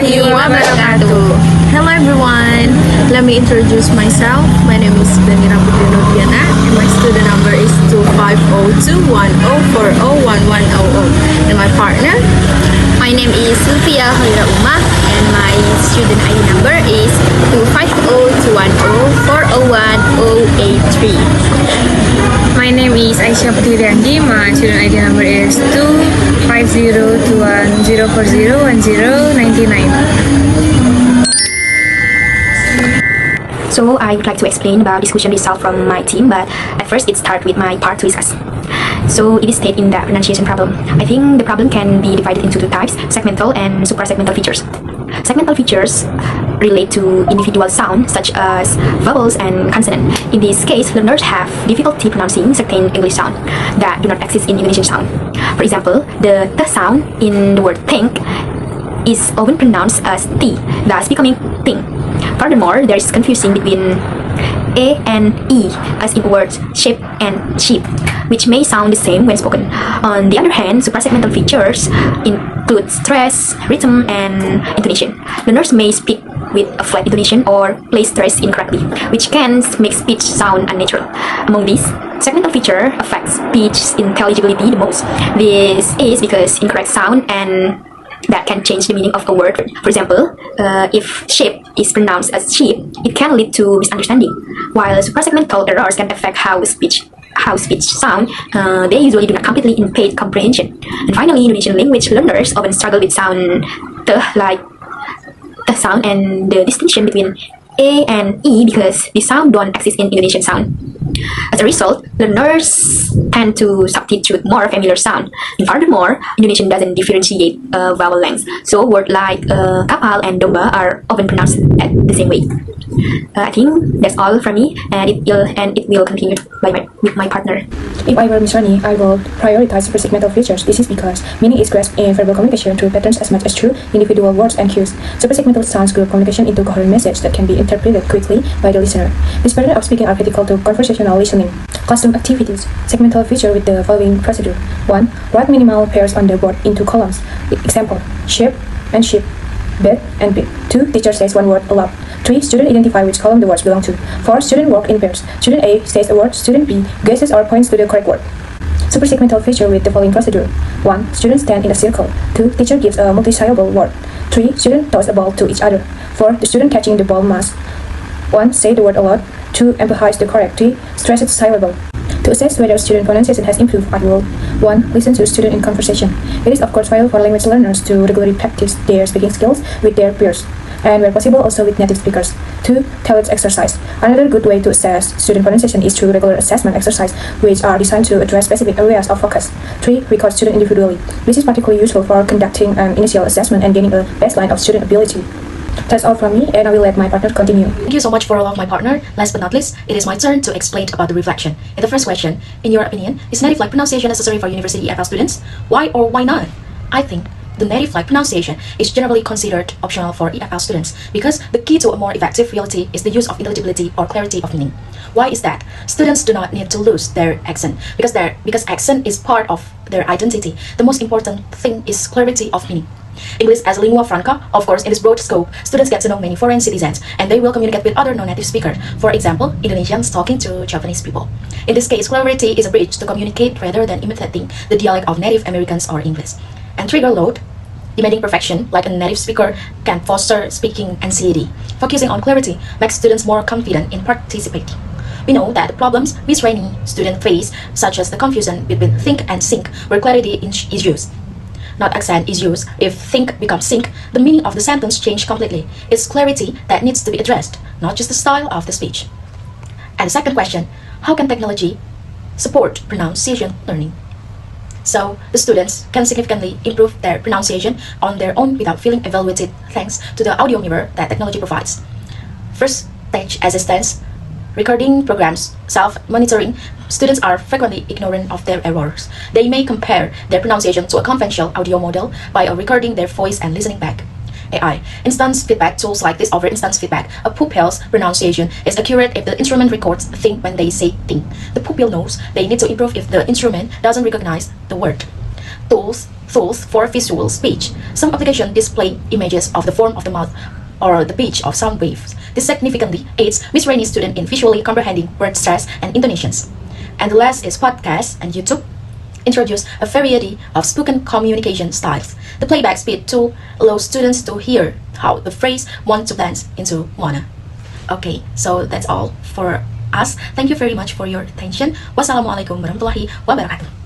warahmatullahi wabarakatuh. Hello everyone, let me introduce myself. My name is Danira Putri Nurdiana and my student number is 25021040110. And my partner? My name is Sylvia Hoira Uma and my student ID number is 25021040183. My name is Aisyah Putri Riandi. My student ID number is 2502104011099. So I would like to explain about this question result from my team, but at first it starts with my part to discuss. So it is stated in the pronunciation problem. I think the problem can be divided into two types, segmental and suprasegmental features. Segmental features relate to individual sounds such as vowels and consonant. In this case, learners have difficulty pronouncing certain English sounds that do not exist in Indonesian sound. For example, the T sound in the word think is often pronounced as T, thus becoming ting. Furthermore, there is confusion between A and E as in words shape and sheep, which may sound the same when spoken. On the other hand, suprasegmental features include stress, rhythm, and intonation. Learners may speak with a flat intonation or place stress incorrectly, which can make speech sound unnatural. Among these, segmental feature affects speech intelligibility the most. This is because incorrect sound and that can change the meaning of a word. For example, if shape is pronounced as sheep, it can lead to misunderstanding. While suprasegmental errors can affect how speech sound, they usually do not completely impede comprehension. And finally, Indonesian language learners often struggle with sound like the sound and the distinction between A and E because the sound don't exist in Indonesian sound. As a result, learners tend to substitute more familiar sound. And furthermore, Indonesian doesn't differentiate vowel lengths, so words like kapal and domba are often pronounced at the same way. I think that's all from me, and it will continue with my partner. If I were Miss Rani, I would prioritize suprasegmental features. This is because meaning is grasped in verbal communication through patterns as much as through individual words and cues. Suprasegmental sounds group communication into coherent message that can be interpreted quickly by the listener. This pattern of speaking are critical to conversational listening. Classroom activities. Segmental feature with the following procedure. 1. Write minimal pairs on the board into columns. Example, shape and sheep, bed and bed. 2. Teacher says one word aloud. 3. Student identify which column the words belong to. 4. Student work in pairs. Student A says a word, student B guesses or points to the correct word. Suprasegmental feature with the following procedure. 1. Students stand in a circle. 2. Teacher gives a multi-syllable word. 3. Student toss a ball to each other. 4. The student catching the ball must 1. Say the word aloud. 2. Emphasize the correct. 3. Stress its syllable. To assess whether student pronunciation has improved, I will 1. Listen to student in conversation. It is of course vital for language learners to regularly practice their speaking skills with their peers, and where possible also with native speakers. 2. Tailored exercise. Another good way to assess student pronunciation is through regular assessment exercise, which are designed to address specific areas of focus. 3. Record student individually. This is particularly useful for conducting an initial assessment and gaining a baseline of student ability. That's all from me, and I will let my partner continue. Thank you so much for all of my partner. Last but not least, it is my turn to explain about the reflection. In the first question, in your opinion, is native like pronunciation necessary for university EFL students? Why or why not? I think the native like pronunciation is generally considered optional for EFL students because the key to a more effective reality is the use of intelligibility or clarity of meaning. Why is that? Students do not need to lose their accent because accent is part of their identity. The most important thing is clarity of meaning. English as a lingua franca, of course, in this broad scope, students get to know many foreign citizens and they will communicate with other non-native speakers. For example, Indonesians talking to Japanese people. In this case, clarity is a bridge to communicate rather than imitating the dialect of Native Americans or English. And trigger load, demanding perfection like a native speaker, can foster speaking anxiety. Focusing on clarity makes students more confident in participating. We know that the problems Miss Rainey students face, such as the confusion between think and sink, where clarity is used, not accent is used. If think becomes sink, the meaning of the sentence changes completely. It's clarity that needs to be addressed, not just the style of the speech. And the second question, how can technology support pronunciation learning? So the students can significantly improve their pronunciation on their own without feeling evaluated thanks to the audio mirror that technology provides. First, text assistance, recording programs, self-monitoring. Students are frequently ignorant of their errors. They may compare their pronunciation to a conventional audio model by recording their voice and listening back. AI. Instance feedback tools like this offer instance feedback. A pupil's pronunciation is accurate if the instrument records think when they say think. The pupil knows they need to improve if the instrument doesn't recognize the word. Tools tools for visual speech. Some applications display images of the form of the mouth or the pitch of sound waves. This significantly aids miscellaneous students in visually comprehending word stress and intonations. And the last is podcast and YouTube. Introduce a variety of spoken communication styles. The playback speed tool allows students to hear how the phrase "want to dance" into "wanna." Okay, so that's all for us. Thank you very much for your attention. Wassalamualaikum warahmatullahi wabarakatuh.